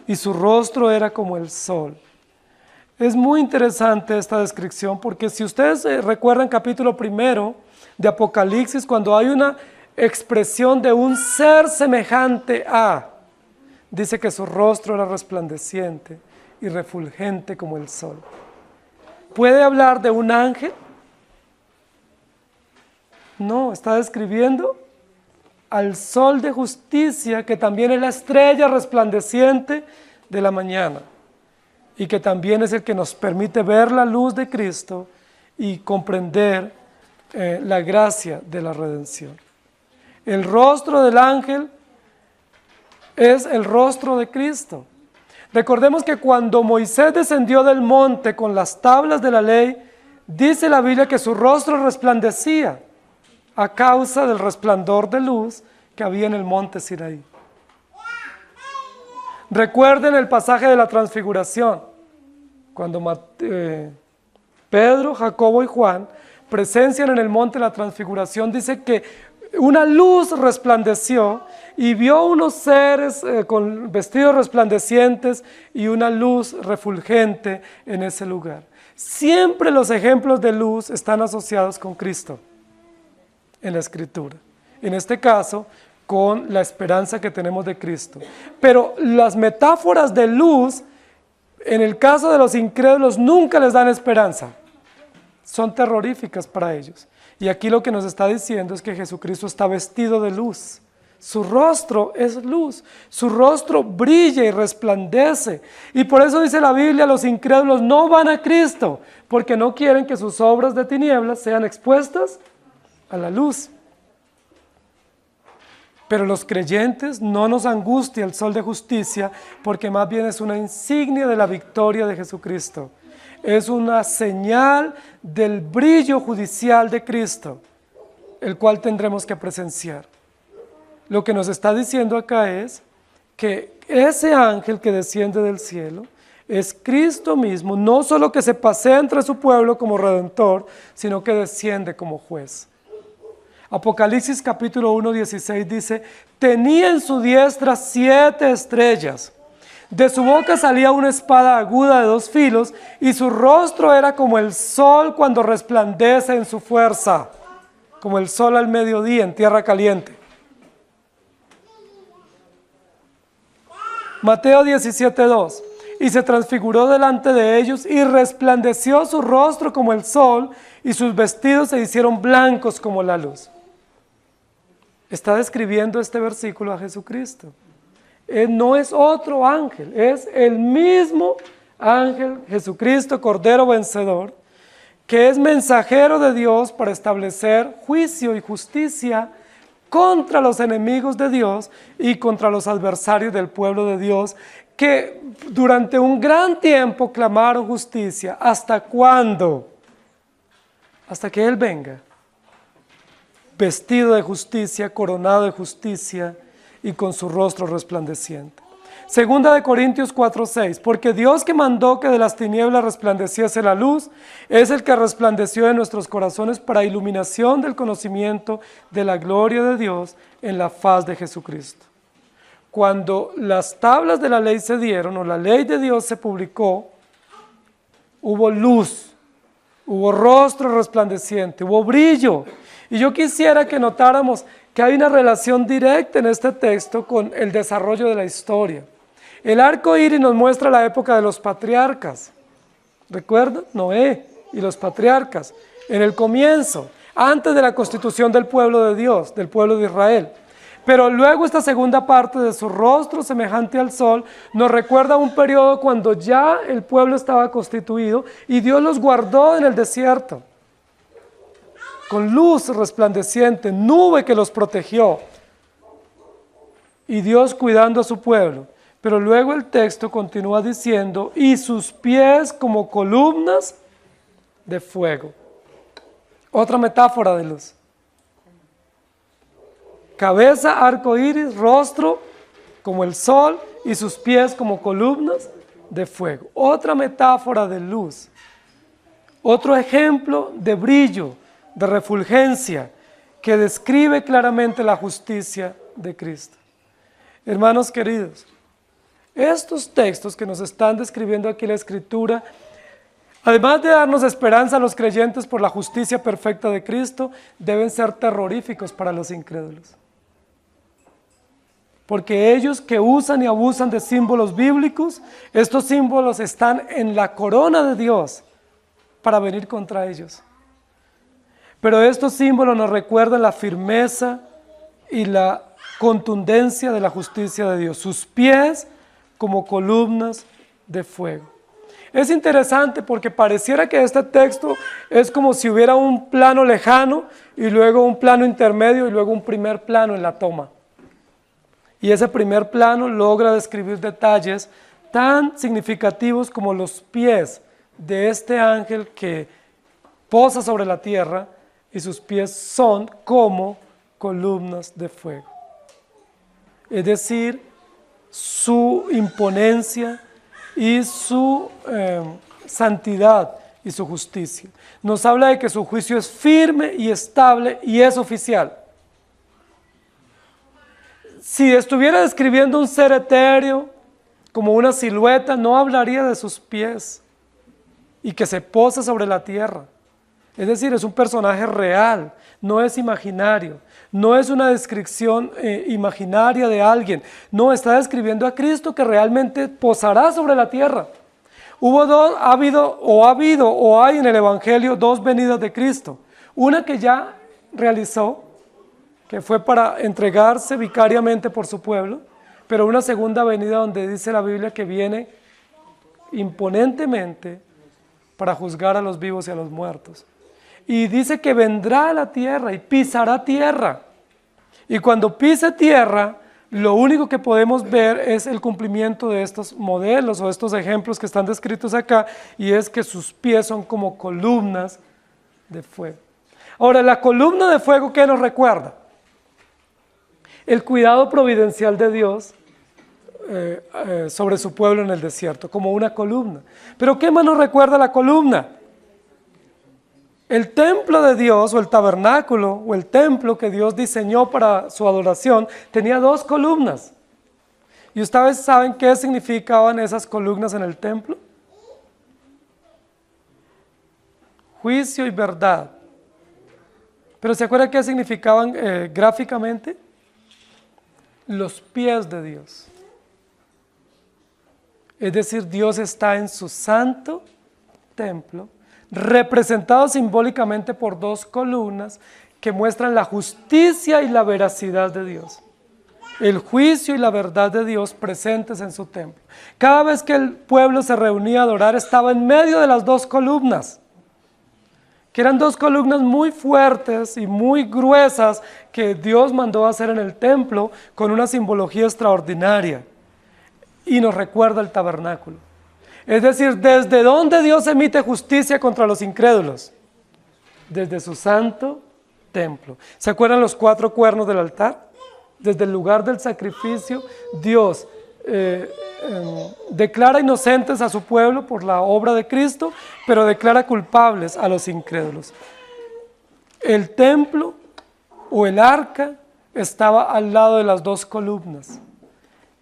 Y su rostro era como el sol. Es muy interesante esta descripción porque si ustedes recuerdan capítulo 1 de Apocalipsis, cuando hay una expresión de un ser semejante a, dice que su rostro era resplandeciente y refulgente como el sol. ¿Puede hablar de un ángel? No, está describiendo al sol de justicia, que también es la estrella resplandeciente de la mañana y que también es el que nos permite ver la luz de Cristo y comprender la gracia de la redención. El rostro del ángel es el rostro de Cristo. Recordemos que cuando Moisés descendió del monte con las tablas de la ley, dice la Biblia que su rostro resplandecía a causa del resplandor de luz que había en el monte Sinaí. Recuerden el pasaje de la transfiguración, cuando Pedro, Jacobo y Juan presencian en el monte la transfiguración, dice que una luz resplandeció y vio unos seres con vestidos resplandecientes y una luz refulgente en ese lugar. Siempre los ejemplos de luz están asociados con Cristo en la Escritura. En este caso, con la esperanza que tenemos de Cristo. Pero las metáforas de luz, en el caso de los incrédulos, nunca les dan esperanza. Son terroríficas para ellos. Y aquí lo que nos está diciendo es que Jesucristo está vestido de luz. Su rostro es luz, su rostro brilla y resplandece. Y por eso dice la Biblia, los incrédulos no van a Cristo, porque no quieren que sus obras de tinieblas sean expuestas a la luz. Pero los creyentes no nos angustia el sol de justicia, porque más bien es una insignia de la victoria de Jesucristo. Es una señal del brillo judicial de Cristo, el cual tendremos que presenciar. Lo que nos está diciendo acá es que ese ángel que desciende del cielo es Cristo mismo, no solo que se pasea entre su pueblo como redentor, sino que desciende como juez. Apocalipsis capítulo 1, 16 dice, tenía en su diestra 7 estrellas. De su boca salía una espada aguda de 2 filos y su rostro era como el sol cuando resplandece en su fuerza, como el sol al mediodía en tierra caliente. Mateo 17, 2. Y se transfiguró delante de ellos y resplandeció su rostro como el sol y sus vestidos se hicieron blancos como la luz. Está describiendo este versículo a Jesucristo. No es otro ángel, es el mismo ángel, Jesucristo, Cordero Vencedor, que es mensajero de Dios para establecer juicio y justicia contra los enemigos de Dios y contra los adversarios del pueblo de Dios, que durante un gran tiempo clamaron justicia. ¿Hasta cuándo? Hasta que Él venga, vestido de justicia, coronado de justicia y con su rostro resplandeciente. Segunda de Corintios 4:6, porque Dios que mandó que de las tinieblas resplandeciese la luz, es el que resplandeció en nuestros corazones para iluminación del conocimiento de la gloria de Dios en la faz de Jesucristo. Cuando las tablas de la ley se dieron, o la ley de Dios se publicó, hubo luz, hubo rostro resplandeciente, hubo brillo. Y yo quisiera que notáramos que hay una relación directa en este texto con el desarrollo de la historia. El arco iris nos muestra la época de los patriarcas. ¿Recuerdan? Noé y los patriarcas. En el comienzo, antes de la constitución del pueblo de Dios, del pueblo de Israel. Pero luego esta segunda parte de su rostro semejante al sol nos recuerda un periodo cuando ya el pueblo estaba constituido y Dios los guardó en el desierto, con luz resplandeciente, nube que los protegió, y Dios cuidando a su pueblo. Pero luego el texto continúa diciendo, y sus pies como columnas de fuego. Otra metáfora de luz. Cabeza, arco iris, rostro como el sol y sus pies como columnas de fuego. Otra metáfora de luz. Otro ejemplo de brillo, de refulgencia, que describe claramente la justicia de Cristo. Hermanos queridos, estos textos que nos están describiendo aquí la Escritura, además de darnos esperanza a los creyentes por la justicia perfecta de Cristo, deben ser terroríficos para los incrédulos. Porque ellos que usan y abusan de símbolos bíblicos, estos símbolos están en la corona de Dios para venir contra ellos. Pero estos símbolos nos recuerdan la firmeza y la contundencia de la justicia de Dios. Sus pies como columnas de fuego. Es interesante porque pareciera que este texto es como si hubiera un plano lejano y luego un plano intermedio y luego un primer plano en la toma. Y ese primer plano logra describir detalles tan significativos como los pies de este ángel que posa sobre la tierra y sus pies son como columnas de fuego. Es decir, su imponencia y su santidad y su justicia. Nos habla de que su juicio es firme y estable y es oficial. Si estuviera describiendo un ser etéreo como una silueta, no hablaría de sus pies y que se posa sobre la tierra. Es decir, es un personaje real, no es imaginario, no es una descripción imaginaria de alguien, no, está describiendo a Cristo que realmente posará sobre la tierra. Ha habido o hay en el Evangelio dos venidas de Cristo, una que ya realizó, que fue para entregarse vicariamente por su pueblo, pero una segunda venida donde dice la Biblia que viene imponentemente para juzgar a los vivos y a los muertos. Y dice que vendrá a la tierra y pisará tierra. Y cuando pise tierra, lo único que podemos ver es el cumplimiento de estos modelos o estos ejemplos que están descritos acá, y es que sus pies son como columnas de fuego. Ahora, la columna de fuego, ¿qué nos recuerda? El cuidado providencial de Dios sobre su pueblo en el desierto, como una columna. Pero ¿qué más nos recuerda la columna? El templo de Dios, o el tabernáculo, o el templo que Dios diseñó para su adoración, tenía dos columnas. ¿Y ustedes saben qué significaban esas columnas en el templo? Juicio y verdad. ¿Pero se acuerdan qué significaban gráficamente? Los pies de Dios. Es decir, Dios está en su santo templo, representado simbólicamente por dos columnas que muestran la justicia y la veracidad de Dios. El juicio y la verdad de Dios presentes en su templo. Cada vez que el pueblo se reunía a adorar, estaba en medio de las dos columnas, que eran dos columnas muy fuertes y muy gruesas que Dios mandó a hacer en el templo con una simbología extraordinaria. Y nos recuerda el tabernáculo. Es decir, ¿desde dónde Dios emite justicia contra los incrédulos? Desde su santo templo. ¿Se acuerdan los 4 cuernos del altar? Desde el lugar del sacrificio, Dios declara inocentes a su pueblo por la obra de Cristo, pero declara culpables a los incrédulos. El templo o el arca estaba al lado de las dos columnas.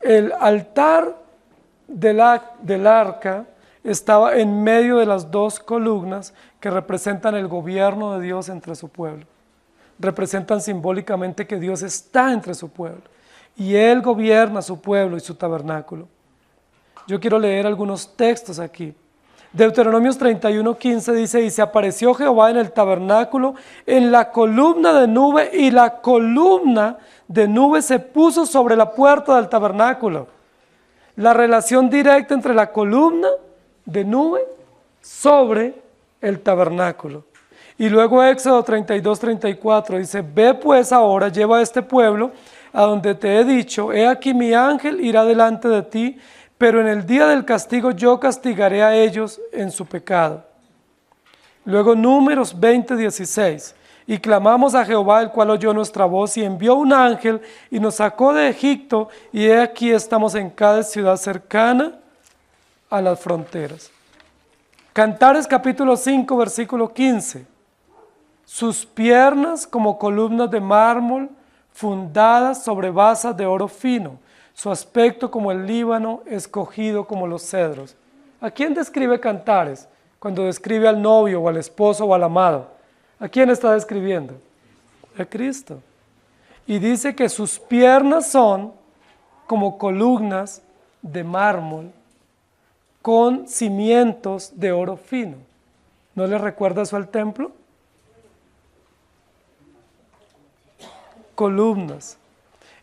El altar del arca estaba en medio de las dos columnas que representan el gobierno de Dios entre su pueblo. Representan simbólicamente que Dios está entre su pueblo y Él gobierna su pueblo y su tabernáculo. Yo quiero leer algunos textos aquí. Deuteronomios 31:15 dice, y se apareció Jehová en el tabernáculo en la columna de nube, y la columna de nube se puso sobre la puerta del tabernáculo. La relación directa entre la columna de nube sobre el tabernáculo. Y luego Éxodo 32:34 dice, ve pues ahora, lleva a este pueblo a donde te he dicho, he aquí mi ángel irá delante de ti, pero en el día del castigo yo castigaré a ellos en su pecado. Luego Números 20:16, y clamamos a Jehová, el cual oyó nuestra voz y envió un ángel y nos sacó de Egipto, y he aquí estamos en cada ciudad cercana a las fronteras. Cantares capítulo 5 versículo 15, sus piernas como columnas de mármol fundadas sobre basas de oro fino, su aspecto como el Líbano, escogido como los cedros. ¿A quién describe Cantares cuando describe al novio o al esposo o al amado? ¿A quién está describiendo? A Cristo. Y dice que sus piernas son como columnas de mármol con cimientos de oro fino. ¿No le recuerda eso al templo? Columnas.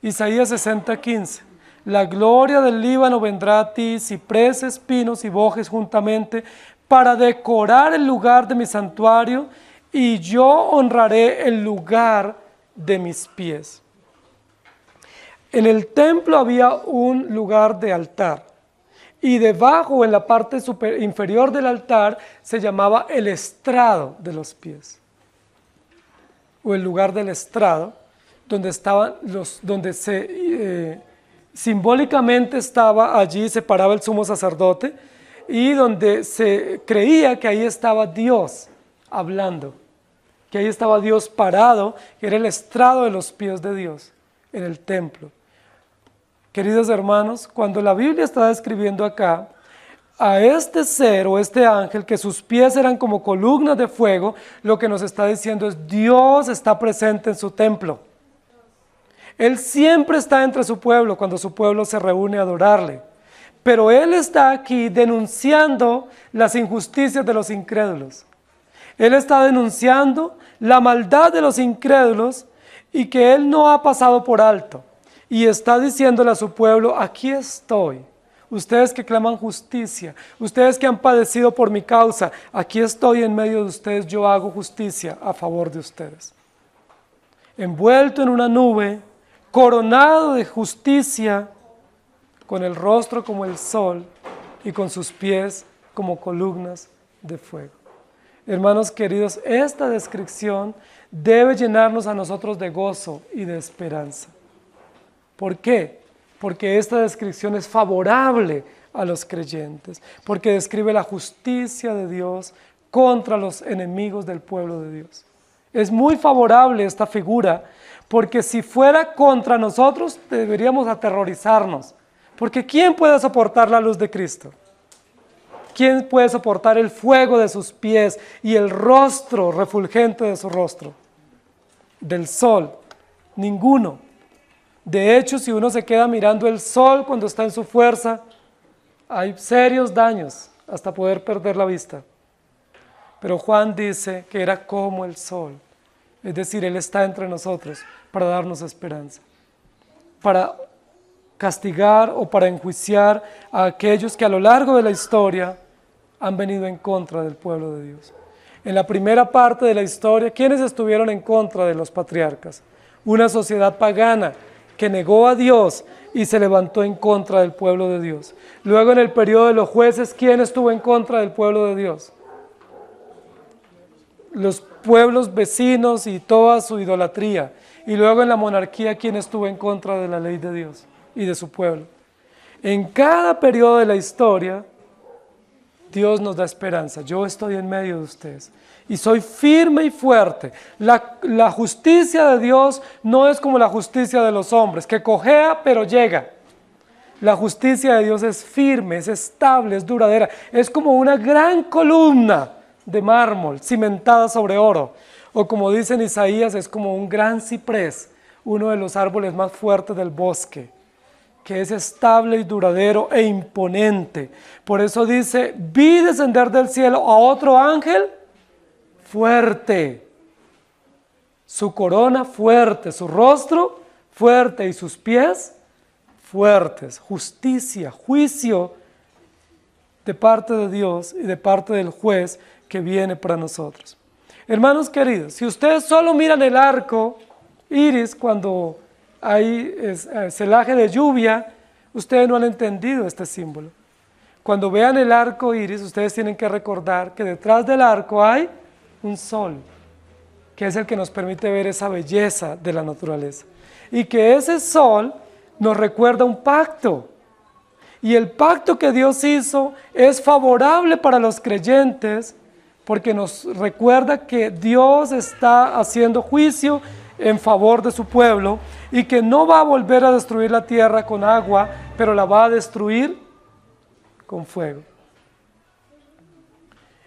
Isaías 60:15. La gloria del Líbano vendrá a ti, cipreses, pinos y bojes juntamente, para decorar el lugar de mi santuario, y yo honraré el lugar de mis pies. En el templo había un lugar de altar, y debajo, en la parte inferior del altar, se llamaba el estrado de los pies, o el lugar del estrado, donde estaban simbólicamente estaba allí, se paraba el sumo sacerdote, y donde se creía que ahí estaba Dios hablando, que ahí estaba Dios parado, que era el estrado de los pies de Dios en el templo. Queridos hermanos, cuando la Biblia está describiendo acá a este ser o este ángel, que sus pies eran como columnas de fuego, lo que nos está diciendo es Dios está presente en su templo. Él siempre está entre su pueblo cuando su pueblo se reúne a adorarle. Pero Él está aquí denunciando las injusticias de los incrédulos. Él está denunciando la maldad de los incrédulos y que Él no ha pasado por alto. Y está diciéndole a su pueblo, aquí estoy. Ustedes que claman justicia, ustedes que han padecido por mi causa, aquí estoy en medio de ustedes, yo hago justicia a favor de ustedes. Envuelto en una nube, coronado de justicia, con el rostro como el sol y con sus pies como columnas de fuego. Hermanos queridos, esta descripción debe llenarnos a nosotros de gozo y de esperanza. ¿Por qué? Porque esta descripción es favorable a los creyentes, porque describe la justicia de Dios contra los enemigos del pueblo de Dios. Es muy favorable esta figura, porque si fuera contra nosotros deberíamos aterrorizarnos, porque ¿quién puede soportar la luz de Cristo? ¿Quién puede soportar el fuego de sus pies y el rostro refulgente de su rostro? Del sol, ninguno. De hecho, si uno se queda mirando el sol cuando está en su fuerza, hay serios daños hasta poder perder la vista. Pero Juan dice que era como el sol, es decir, Él está entre nosotros para darnos esperanza, para castigar o para enjuiciar a aquellos que a lo largo de la historia han venido en contra del pueblo de Dios. En la primera parte de la historia, ¿quiénes estuvieron en contra de los patriarcas? Una sociedad pagana que negó a Dios y se levantó en contra del pueblo de Dios. Luego en el periodo de los jueces, ¿quién estuvo en contra del pueblo de Dios? Los pueblos vecinos y toda su idolatría. Y luego en la monarquía, ¿quién estuvo en contra de la ley de Dios y de su pueblo? En cada periodo de la historia, Dios nos da esperanza. Yo estoy en medio de ustedes y soy firme y fuerte. La justicia de Dios no es como la justicia de los hombres, que cojea pero llega. La justicia de Dios es firme, es estable, es duradera. Es como una gran columna de mármol cimentada sobre oro. O como dice en Isaías, es como un gran ciprés, uno de los árboles más fuertes del bosque, que es estable y duradero e imponente. Por eso dice, vi descender del cielo a otro ángel fuerte, su corona fuerte, su rostro fuerte y sus pies fuertes. Justicia, juicio de parte de Dios y de parte del juez que viene para nosotros. Hermanos queridos, si ustedes solo miran el arco iris cuando hay celaje de lluvia, ustedes no han entendido este símbolo. Cuando vean el arco iris, ustedes tienen que recordar que detrás del arco hay un sol, que es el que nos permite ver esa belleza de la naturaleza. Y que ese sol nos recuerda un pacto. Y el pacto que Dios hizo es favorable para los creyentes porque nos recuerda que Dios está haciendo juicio en favor de su pueblo y que no va a volver a destruir la tierra con agua, pero la va a destruir con fuego.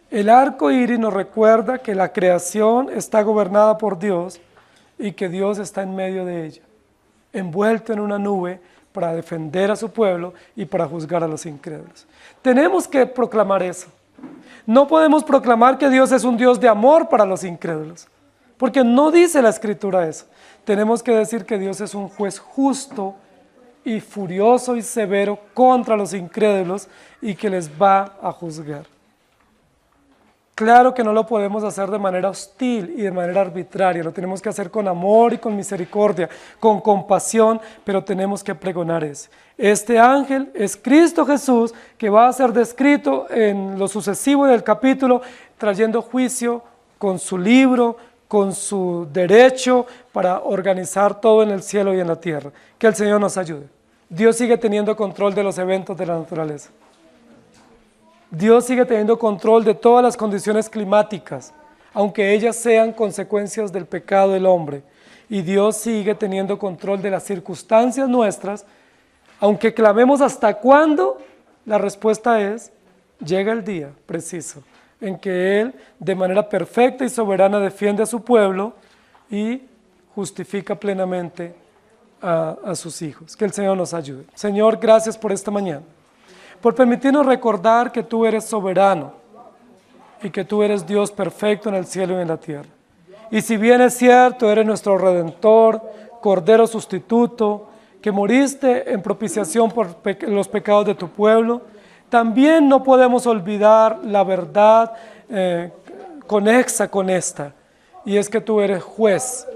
El arco iris nos recuerda que la creación está gobernada por Dios y que Dios está en medio de ella, envuelto en una nube para defender a su pueblo y para juzgar a los incrédulos. Tenemos que proclamar eso. No podemos proclamar que Dios es un Dios de amor para los incrédulos, porque no dice la Escritura eso. Tenemos que decir que Dios es un juez justo y furioso y severo contra los incrédulos y que les va a juzgar. Claro que no lo podemos hacer de manera hostil y de manera arbitraria, lo tenemos que hacer con amor y con misericordia, con compasión, pero tenemos que pregonar eso. Este ángel es Cristo Jesús, que va a ser descrito en lo sucesivo del capítulo, trayendo juicio con su libro, con su derecho para organizar todo en el cielo y en la tierra. Que el Señor nos ayude. Dios sigue teniendo control de los eventos de la naturaleza. Dios sigue teniendo control de todas las condiciones climáticas, aunque ellas sean consecuencias del pecado del hombre. Y Dios sigue teniendo control de las circunstancias nuestras, aunque clamemos hasta cuándo, la respuesta es, llega el día preciso en que Él de manera perfecta y soberana defiende a su pueblo y justifica plenamente a sus hijos. Que el Señor nos ayude. Señor, gracias por esta mañana, por permitirnos recordar que tú eres soberano y que tú eres Dios perfecto en el cielo y en la tierra. Y si bien es cierto, eres nuestro Redentor, Cordero sustituto, que moriste en propiciación por los pecados de tu pueblo, también no podemos olvidar la verdad conexa con esta, y es que tú eres juez,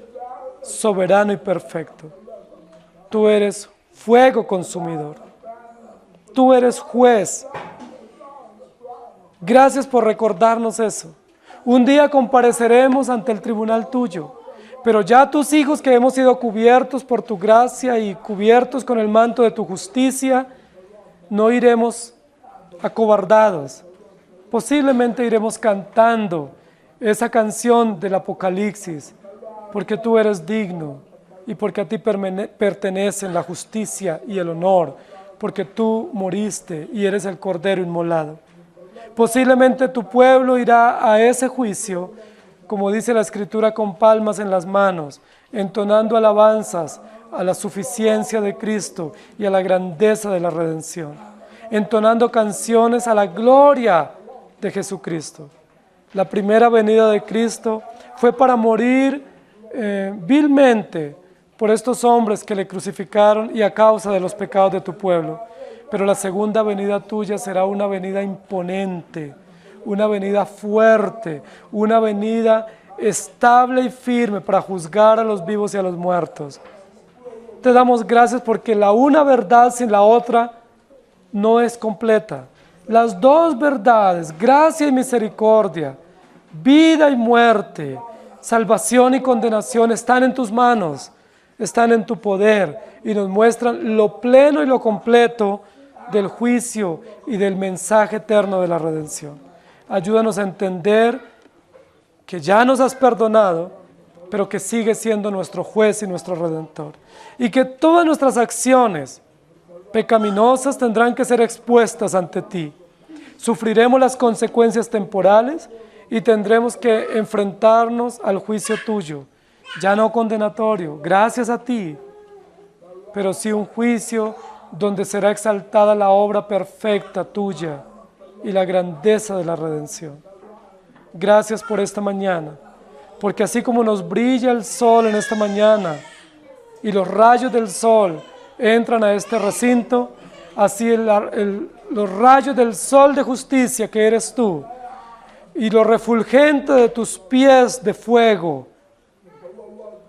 soberano y perfecto. Tú eres fuego consumidor. Tú eres juez. Gracias por recordarnos eso. Un día compareceremos ante el tribunal tuyo, pero ya tus hijos que hemos sido cubiertos por tu gracia y cubiertos con el manto de tu justicia, no iremos acobardados. Posiblemente iremos cantando esa canción del Apocalipsis, porque tú eres digno y porque a ti pertenecen la justicia y el honor, porque tú moriste y eres el Cordero inmolado. Posiblemente tu pueblo irá a ese juicio, como dice la Escritura, con palmas en las manos, entonando alabanzas a la suficiencia de Cristo y a la grandeza de la redención, entonando canciones a la gloria de Jesucristo. La primera venida de Cristo fue para morir vilmente por estos hombres que le crucificaron y a causa de los pecados de tu pueblo. Pero la segunda venida tuya será una venida imponente, una venida fuerte, una venida estable y firme para juzgar a los vivos y a los muertos. Te damos gracias porque la una verdad sin la otra no es completa. Las dos verdades, gracia y misericordia, vida y muerte, salvación y condenación están en tus manos, están en tu poder y nos muestran lo pleno y lo completo del juicio y del mensaje eterno de la redención. Ayúdanos a entender que ya nos has perdonado, pero que sigues siendo nuestro juez y nuestro redentor. Y que todas nuestras acciones pecaminosas tendrán que ser expuestas ante ti. Sufriremos las consecuencias temporales y tendremos que enfrentarnos al juicio tuyo, ya no condenatorio, gracias a ti, pero sí un juicio donde será exaltada la obra perfecta tuya y la grandeza de la redención. Gracias por esta mañana, porque así como nos brilla el sol en esta mañana y los rayos del sol entran a este recinto, así los rayos del sol de justicia que eres tú y lo refulgente de tus pies de fuego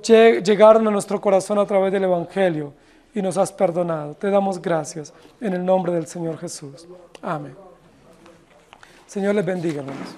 llegaron a nuestro corazón a través del Evangelio y nos has perdonado. Te damos gracias en el nombre del Señor Jesús. Amén. Señor les bendiga, hermanos.